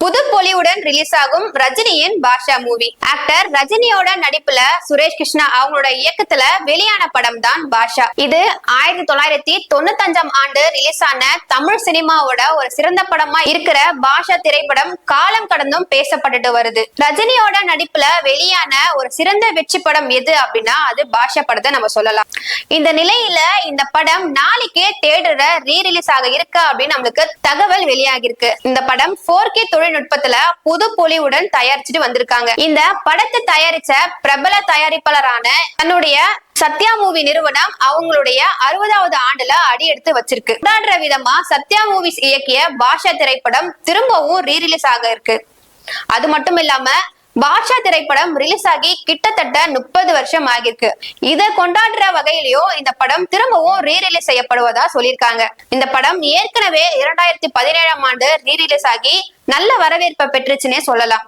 புது பொலிவுடன் ரிலீஸ் ஆகும் ரஜினியின் பாஷா மூவி. ஆக்டர் ரஜினியோட நடிப்புல சுரேஷ் கிருஷ்ணா அவங்களோட இயக்கத்துல வெளியான படம் தான் பாஷா. இது 1995ஆம் ஆண்டு ரிலீஸ் ஆன தமிழ் சினிமாவோட ஒரு சிறந்த படமா இருக்கிற பாஷா திரைப்படம் காலம் கடந்தும் பேசப்பட்டுட்டு வருது. ரஜினியோட நடிப்புல வெளியான ஒரு சிறந்த வெற்றி படம் எது அப்படின்னா அது பாஷா படத்தை நம்ம சொல்லலாம். இந்த நிலையில இந்த படம் நாளைக்கே தியேட்டர்ல ரீ-ரிலீஸ் ஆக இருக்கு அப்படின்னு நம்மளுக்கு தகவல் வெளியாகி இருக்கு. இந்த படம் 4K தொழில்நுட்பத்துல புது பொலிவுடன் தயாரிச்சுட்டு வந்திருக்காங்க. இந்த படத்தை தயாரிச்ச பிரபல தயாரிப்பாளரான தன்னுடைய சத்யா மூவி நிறுவனம் அவங்களுடைய 60வது ஆண்டுல அடி எடுத்து வச்சிருக்கு. கொண்டாடுற விதமா சத்யா மூவிஸ் இயக்கிய பாஷா திரைப்படம் திரும்பவும் ரீ-ரிலீஸ் ஆக இருக்கு. அது மட்டும் இல்லாம பாஷா திரைப்படம் ரிலீஸ் ஆகி கிட்டத்தட்ட 30 வருஷம் ஆகிருக்கு. இதை கொண்டாடுற வகையிலயும் இந்த படம் திரும்பவும் ரீ-ரிலீஸ் செய்யப்படுவதா சொல்லியிருக்காங்க. இந்த படம் ஏற்கனவே 2017ஆம் ஆண்டு ரீ-ரிலீஸ் ஆகி நல்ல வரவேற்பை பெற்றுச்சுன்னே சொல்லலாம்.